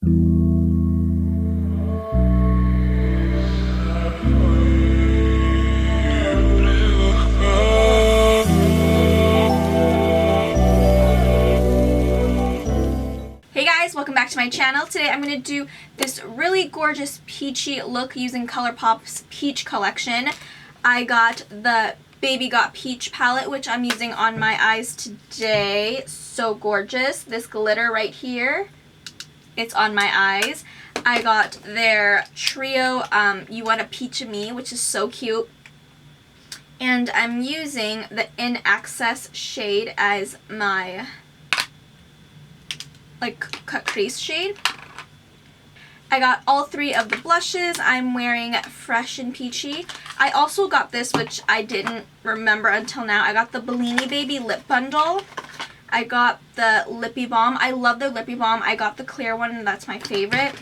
Welcome back to my channel. Today I'm going to do this really gorgeous peachy look using Colourpop's Peach collection. I got the Baby Got Peach palette, which I'm using on my eyes today. So gorgeous. This glitter right here, it's on my eyes. I got their trio You Want a Peach of Me, which is so cute. And I'm using the In Access shade as my cut crease shade. I got all three of the blushes. I'm wearing Fresh and Peachy. I also got this, which I didn't remember until now. I got the Bellini Baby lip bundle. I got the Lippy Balm. I love the Lippy Balm. I got the clear one, and that's my favorite.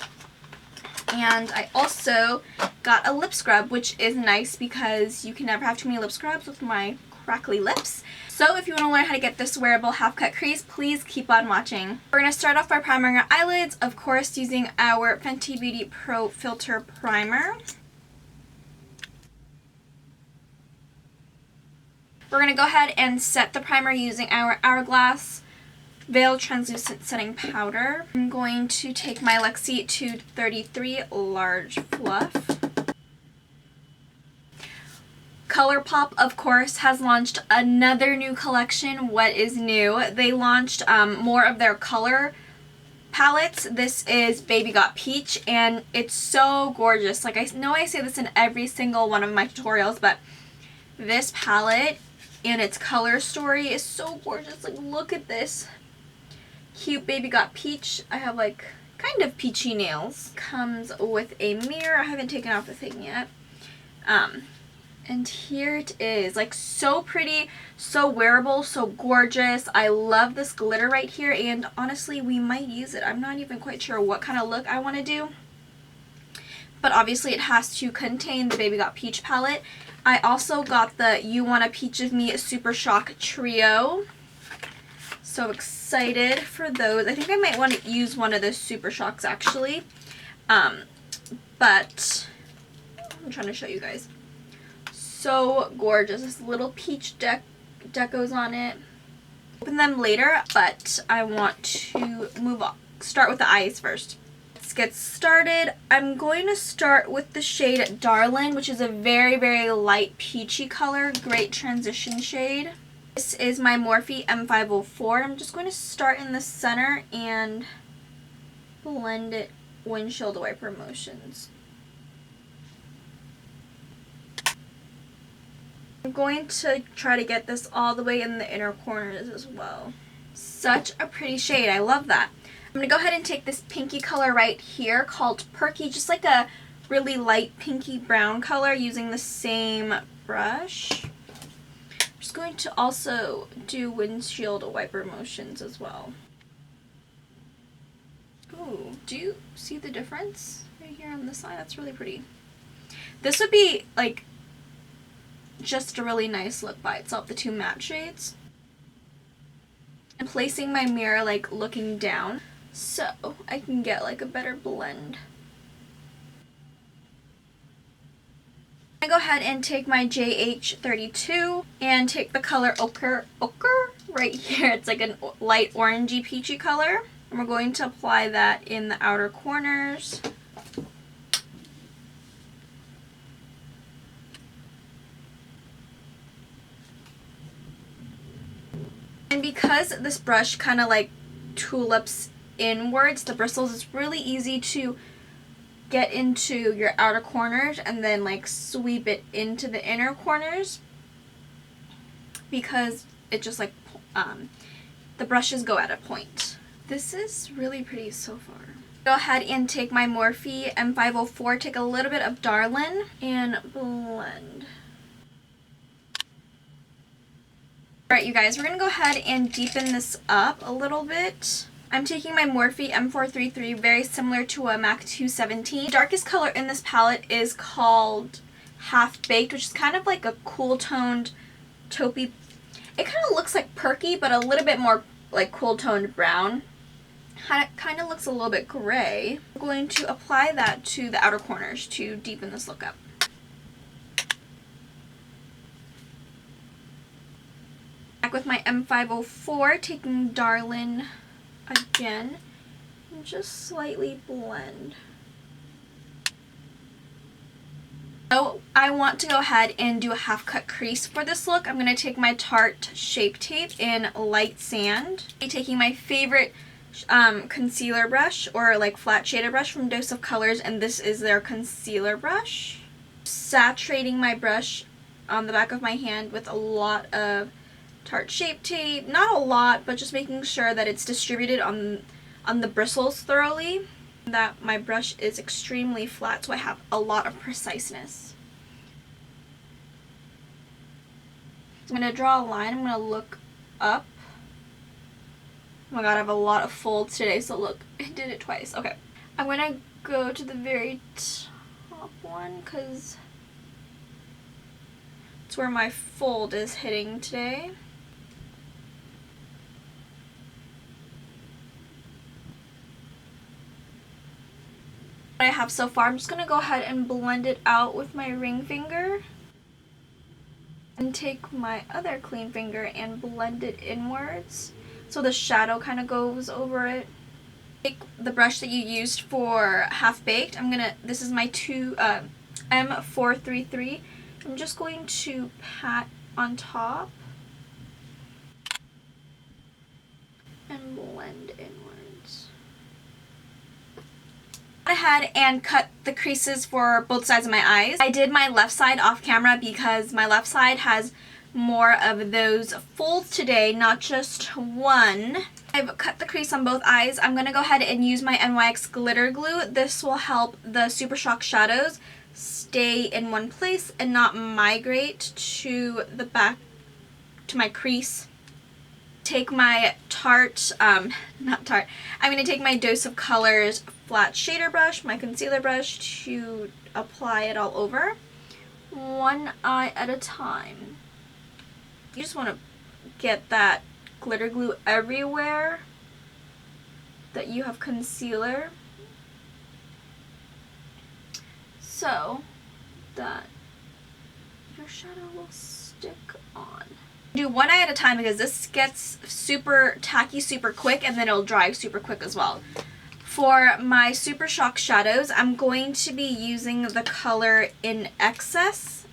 And I also got a lip scrub, which is nice because you can never have too many lip scrubs with my crackly lips. So if you want to learn how to get this wearable half-cut crease, please keep on watching. We're going to start off by primering our eyelids, of course using our Fenty Beauty Pro Filt'r Primer. We're going to go ahead and set the primer using our Hourglass Veil Translucent Setting Powder. I'm going to take my Lexi 233 Large Fluff. Colourpop, of course, has launched another new collection. What is new? They launched more of their color palettes. This is Baby Got Peach, and it's so gorgeous. Like, I know I say this in every single one of my tutorials, but this palette and its color story is so gorgeous. Like, look at this. Cute Baby Got Peach. I have, like, kind of peachy nails. Comes with a mirror. I haven't taken off the thing yet. And here it is, like, so pretty, so wearable, so gorgeous. I love this glitter right here, and honestly, we might use it. I'm not even quite sure what kind of look I want to do, but obviously it has to contain the Baby Got Peach palette. I also got the You Want a Peach of Me Super Shock Trio. So excited for those. I think I might want to use one of those Super Shocks, actually. But I'm trying to show you guys. So gorgeous. This little peach decos on it. Open them later, but I want to move on. Start with the eyes first. Let's get started. I'm going to start with the shade Darlin', which is a very, very light peachy color. Great transition shade. This is my Morphe M504. I'm just going to start in the center and blend it windshield wiper motions. I'm going to try to get this all the way in the inner corners as well. Such a pretty shade. I love that. I'm going to go ahead and take this pinky color right here called Perky, just like a really light pinky brown color, using the same brush. I'm just going to also do windshield wiper motions as well. Ooh, do you see the difference right here on this side? That's really pretty. This would be like just a really nice look by itself, the two matte shades. I'm placing my mirror like looking down so I can get like a better blend. I go ahead and take my JH32 and take the color Ochre right here. It's like a light orangey peachy color, and we're going to apply that in the outer corners. And because this brush kind of like tulips inwards, the bristles, it's really easy to get into your outer corners and then like sweep it into the inner corners, because it just like the brushes go at a point. This is really pretty so far. Go ahead and take my Morphe M504, take a little bit of Darlin' and blend. Alright, you guys, we're going to go ahead and deepen this up a little bit. I'm taking my Morphe M433, very similar to a MAC 217. The darkest color in this palette is called Half Baked, which is kind of like a cool toned taupey. It kind of looks like Perky, but a little bit more like cool toned brown. kind of looks a little bit gray. I'm going to apply that to the outer corners to deepen this look up. Back with my M504, taking Darlin again, and just slightly blend. So I want to go ahead and do a half cut crease for this look. I'm going to take my Tarte Shape Tape in Light Sand. I'm taking my favorite concealer brush, or like flat shader brush from Dose of Colors, and this is their concealer brush. Saturating my brush on the back of my hand with a lot of Tarte Shape Tape. Not a lot, but just making sure that it's distributed on the bristles thoroughly. That my brush is extremely flat, so I have a lot of preciseness. So I'm going to draw a line. I'm going to look up. Oh my god, I have a lot of folds today, so look, I did it twice. Okay. I'm going to go to the very top one because it's where my fold is hitting today. What I have so far, I'm just going to go ahead and blend it out with my ring finger. And take my other clean finger and blend it inwards so the shadow kind of goes over it. Take the brush that you used for Half Baked. This is my M433. I'm just going to pat on top and blend inwards. I went ahead and cut the creases for both sides of my eyes. I did my left side off camera because my left side has more of those folds today, not just one. I've cut the crease on both eyes. I'm going to go ahead and use my NYX glitter glue. This will help the Super Shock shadows stay in one place and not migrate to the back, to my crease. Take my Tarte, I'm going to take my Dose of Colors flat shader brush, my concealer brush, to apply it all over, one eye at a time. You just want to get that glitter glue everywhere that you have concealer, so that your shadow will stick on. Do one eye at a time because this gets super tacky super quick, and then it'll dry super quick as well. For my Super Shock shadows, I'm going to be using the color In Access.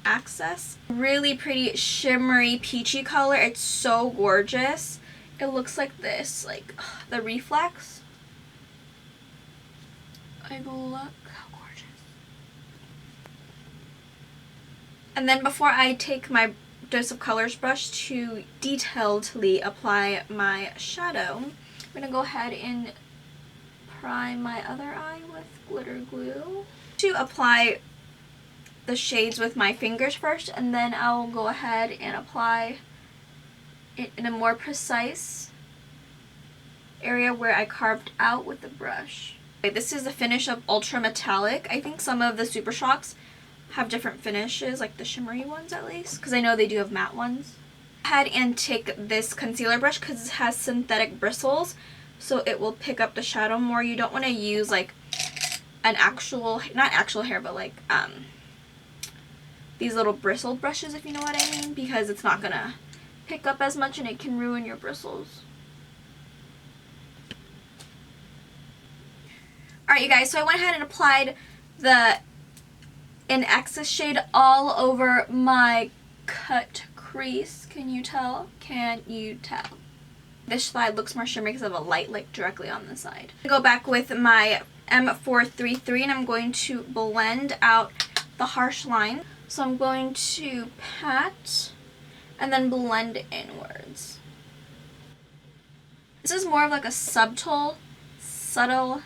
Really pretty shimmery peachy color. It's so gorgeous. It looks like this, like the reflex. Like, look how gorgeous. And then before I take my Dose of Colors brush to detailedly apply my shadow, I'm going to go ahead and prime my other eye with glitter glue. To apply the shades with my fingers first, and then I'll go ahead and apply it in a more precise area where I carved out with the brush. Okay, this is the finish of Ultra Metallic. I think some of the Super Shocks have different finishes, like the shimmery ones at least, because I know they do have matte ones. Go ahead and take this concealer brush because it has synthetic bristles, so it will pick up the shadow more. You don't want to use like an actual, not actual hair, but like these little bristle brushes, if you know what I mean, because it's not gonna pick up as much and it can ruin your bristles. Alright you guys, so I went ahead and applied the In Access shade all over my cut crease. Can you tell? Can you tell? This side looks more shimmery because I have a light like directly on the side. I go back with my M433 and I'm going to blend out the harsh line. So I'm going to pat and then blend inwards. This is more of like a subtle, subtle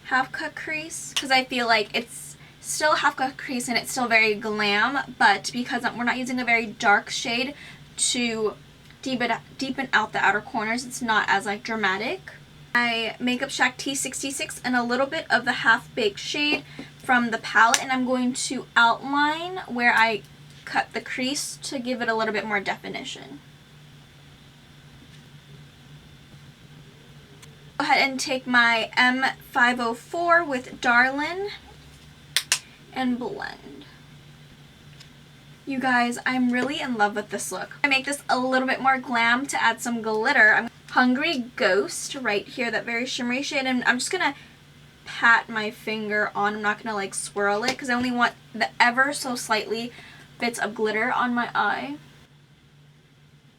half cut crease because I feel like it's still a half cut crease and it's still very glam, but because we're not using a very dark shade to deepen out the outer corners, it's not as like dramatic. My Makeup Shack T66 and a little bit of the Half Baked shade from the palette, and I'm going to outline where I cut the crease to give it a little bit more definition. Go ahead and take my M504 with Darlin and blend. You guys, I'm really in love with this look. I make this a little bit more glam to add some glitter. I'm Hungry Ghost right here, that very shimmery shade, and I'm just gonna pat my finger on. I'm not gonna like swirl it because I only want the ever so slightly bits of glitter on my eye.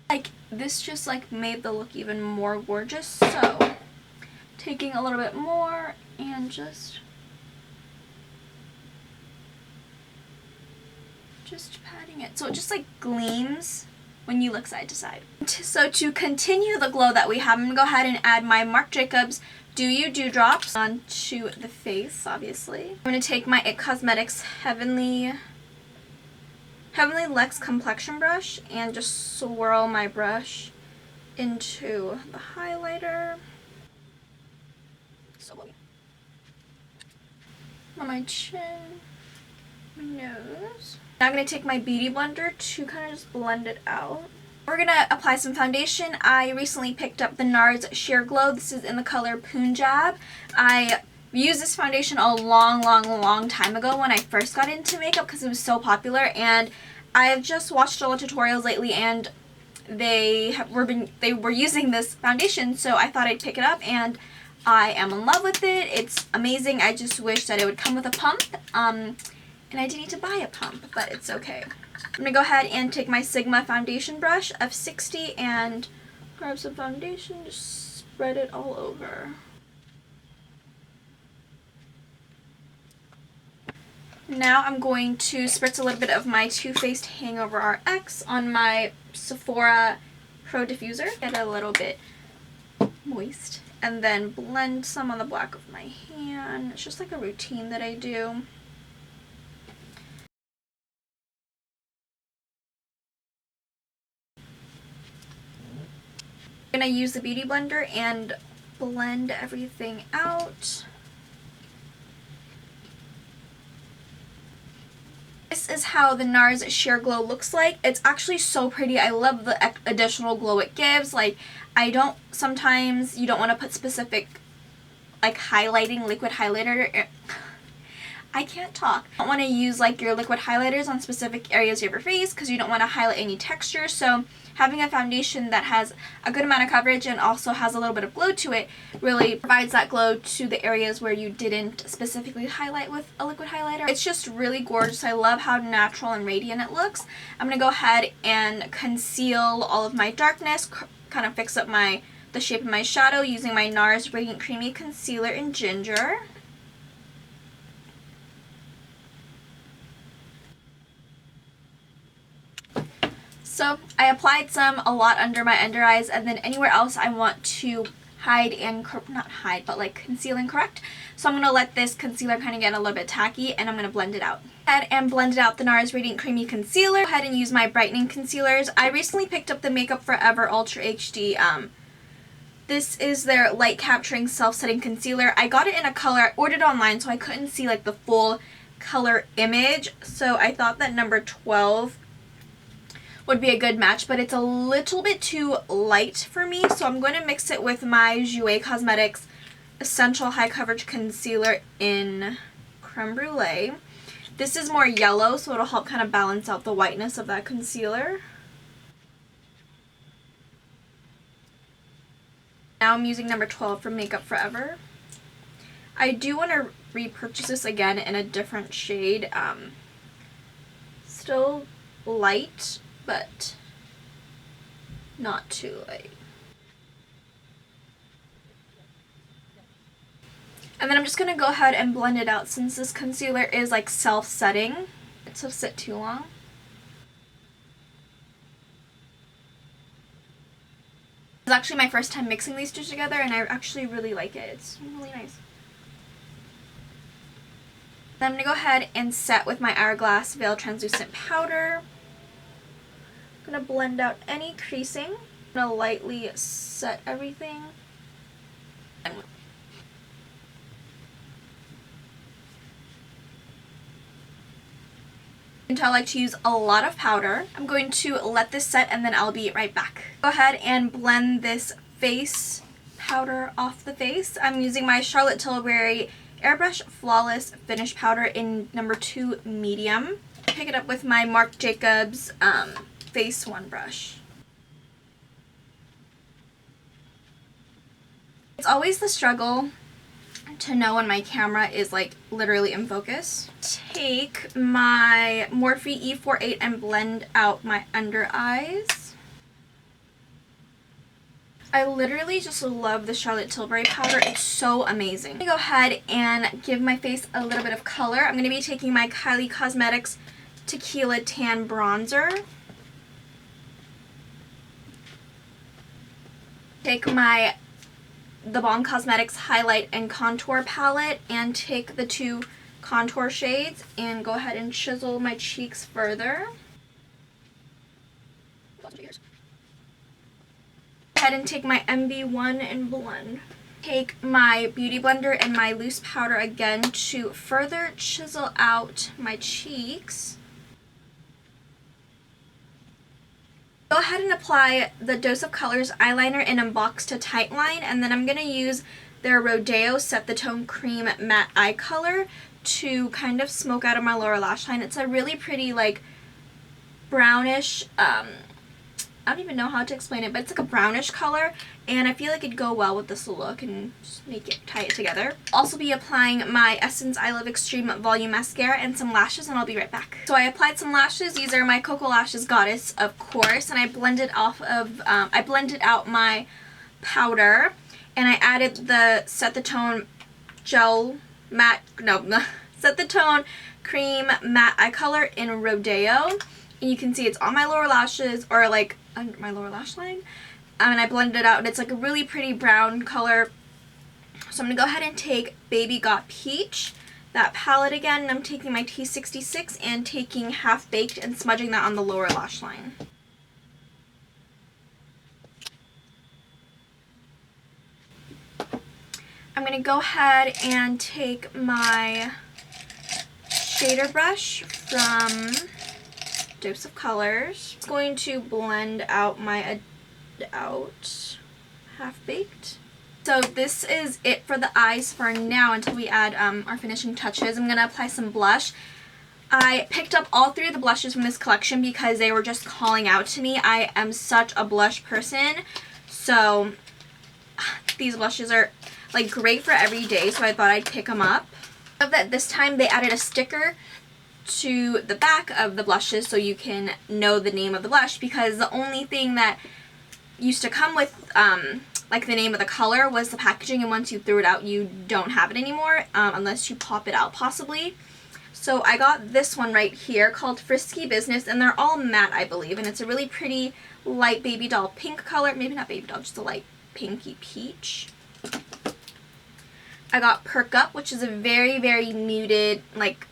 Like, this just like made the look even more gorgeous. So taking a little bit more and just patting it so it just like gleams when you look side to side. So to continue the glow that we have, I'm gonna go ahead and add my Marc Jacobs Do You Dewdrops onto the face, obviously. I'm gonna take my IT Cosmetics Heavenly Luxe complexion brush and just swirl my brush into the highlighter. So blowy. On my chin, my nose. Now I'm going to take my Beauty Blender to kind of just blend it out. We're going to apply some foundation. I recently picked up the NARS Sheer Glow. This is in the color Punjab. I used this foundation a long time ago when I first got into makeup because it was so popular, and I've just watched a lot of tutorials lately and they were using this foundation, so I thought I'd pick it up and I am in love with it. It's amazing. I just wish that it would come with a pump. And I didn't need to buy a pump, but it's okay. I'm going to go ahead and take my Sigma foundation brush of 60 and grab some foundation, just spread it all over. Now I'm going to spritz a little bit of my Too Faced Hangover RX on my Sephora Pro Diffuser. Get a little bit moist. And then blend some on the back of my hand. It's just like a routine that I do. I'm going to use the Beauty Blender and blend everything out. This is how the NARS Sheer Glow looks like. It's actually so pretty. I love the additional glow it gives. Like, sometimes you don't want to put specific, like, highlighting liquid highlighter. I can't talk. You don't want to use, like, your liquid highlighters on specific areas of your face because you don't want to highlight any texture. So having a foundation that has a good amount of coverage and also has a little bit of glow to it really provides that glow to the areas where you didn't specifically highlight with a liquid highlighter. It's just really gorgeous. I love how natural and radiant it looks. I'm going to go ahead and conceal all of my darkness, kind of fix up the shape of my shadow using my NARS Radiant Creamy Concealer in Ginger. So I applied a lot under my under eyes, and then anywhere else I want to conceal and correct. So I'm going to let this concealer kind of get a little bit tacky, and I'm going to blend it out. Go ahead and blend out the NARS Radiant Creamy Concealer. Go ahead and use my brightening concealers. I recently picked up the Makeup Forever Ultra HD. This is their light capturing self-setting concealer. I got it in a color. I ordered it online, so I couldn't see like the full color image. So I thought that number 12 would be a good match, but it's a little bit too light for me, so I'm going to mix it with my Jouer Cosmetics Essential High Coverage Concealer in Creme Brulee. This is more yellow, so it'll help kind of balance out the whiteness of that concealer. Now I'm using number 12 from Makeup Forever. I do want to repurchase this again in a different shade. Still light, but not too light. And then I'm just going to go ahead and blend it out since this concealer is like self-setting. It doesn't sit too long. It's actually my first time mixing these two together, and I actually really like it. It's really nice. Then I'm going to go ahead and set with my Hourglass Veil Translucent Powder. I'm going to blend out any creasing. I'm going to lightly set everything. I like to use a lot of powder. I'm going to let this set and then I'll be right back. Go ahead and blend this face powder off the face. I'm using my Charlotte Tilbury Airbrush Flawless Finish Powder in number 2 medium. Pick it up with my Marc Jacobs Face One brush. It's always the struggle to know when my camera is like literally in focus. Take my Morphe E48 and blend out my under eyes. I literally just love the Charlotte Tilbury powder. It's so amazing. I'm going to go ahead and give my face a little bit of color. I'm going to be taking my Kylie Cosmetics Tequila Tan Bronzer. Take the Balm Cosmetics Highlight and Contour Palette and take the 2 contour shades and go ahead and chisel my cheeks further. Go ahead and take my MB1 and blend. Take my Beauty Blender and my loose powder again to further chisel out my cheeks. Go ahead and apply the Dose of Colors eyeliner in Unbox to Tightline, and then I'm going to use their Rodeo Set the Tone Cream Matte Eye Color to kind of smoke out of my lower lash line. It's a really pretty like brownish, I don't even know how to explain it, but it's like a brownish color, and I feel like it'd go well with this look and just tie it together. Also be applying my Essence I Love Extreme Volume Mascara and some lashes, and I'll be right back. So I applied some lashes. These are my KoKo Lashes Goddess, of course, and I blended out my powder, and I added the Set the Tone Set the Tone Cream Matte Eye Color in Rodeo, and you can see it's on my lower lashes, or like under my lower lash line, and I blended it out, and it's like a really pretty brown color. So I'm going to go ahead and take Baby Got Peach, that palette again, and I'm taking my T66 and taking Half Baked and smudging that on the lower lash line. I'm going to go ahead and take my shader brush from Dose of Colors. It's going to blend out my Half Baked. So this is it for the eyes for now until we add our finishing touches. I'm going to apply some blush. I picked up all 3 of the blushes from this collection because they were just calling out to me. I am such a blush person, so these blushes are like great for every day, so I thought I'd pick them up. I love that this time they added a sticker to the back of the blushes so you can know the name of the blush, because the only thing that used to come with like the name of the color was the packaging, and once you threw it out you don't have it anymore unless you pop it out possibly. So I got this one right here called Frisky Business, and they're all matte, I believe, and it's a really pretty light baby doll pink color. Maybe not baby doll, just a light pinky peach. I got Perk Up, which is a very, very muted, like,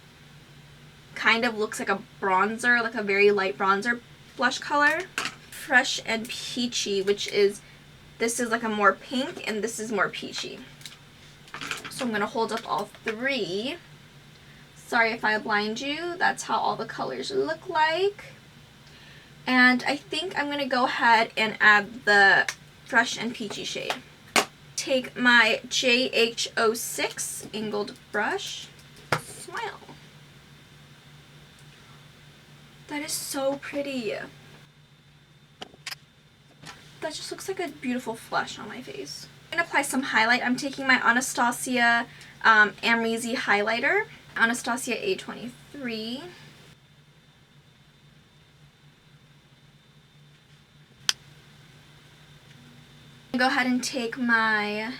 kind of looks like a bronzer, like a very light bronzer blush color. Fresh and Peachy, which is, this is like a more pink, and this is more peachy. So I'm going to hold up all 3. Sorry if I blind you, that's how all the colors look like. And I think I'm going to go ahead and add the Fresh and Peachy shade. Take my JH06 angled brush. Smile. That is so pretty. That just looks like a beautiful flush on my face. I'm going to apply some highlight. I'm taking my Anastasia Amrezy highlighter. Anastasia A23. Go ahead and take my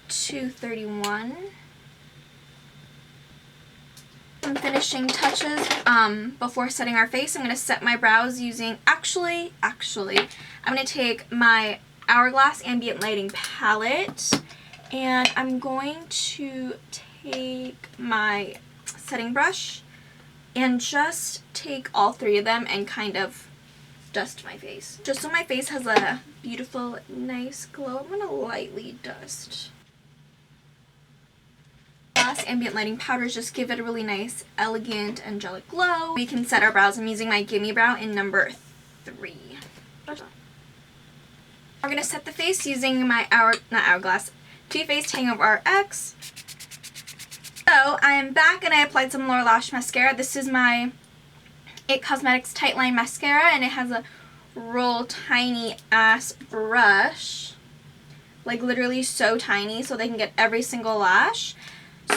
231. Some finishing touches before setting our face. I'm going to set my brows using, actually, I'm going to take my Hourglass Ambient Lighting palette, and I'm going to take my setting brush and just take all 3 of them and kind of dust my face. Just so my face has a beautiful, nice glow, I'm going to lightly dust. Ambient lighting powders just give it a really nice, elegant, angelic glow. We can set our brows. I'm using my Gimme Brow in number 3. We're going to set the face using my Too Faced Hangover RX. So I am back and I applied some lower lash mascara. This is my It Cosmetics Tightline Mascara, and it has a real tiny ass brush. Like literally so tiny so they can get every single lash.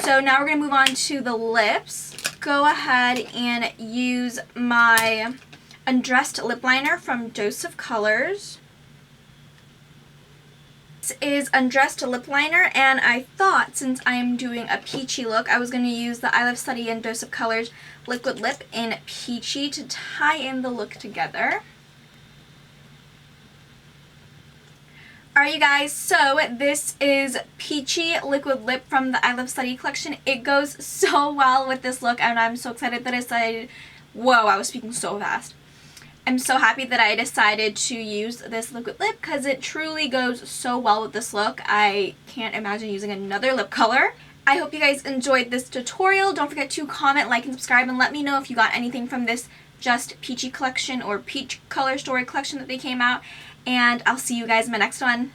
So now we're going to move on to the lips. Go ahead and use my Undressed Lip Liner from Dose of Colors. This is Undressed Lip Liner, and I thought since I am doing a peachy look, I was going to use the I Love Study and Dose of Colors Liquid Lip in Peachy to tie in the look together. Alright you guys, so this is Peachy Liquid Lip from the I Love Study collection. It goes so well with this look, and I'm so excited that I decided, whoa, I was speaking so fast. I'm so happy that I decided to use this liquid lip because it truly goes so well with this look. I can't imagine using another lip color. I hope you guys enjoyed this tutorial. Don't forget to comment, like, and subscribe, and let me know if you got anything from this Just Peachy collection or Peach Color Story collection that they came out. And I'll see you guys in my next one.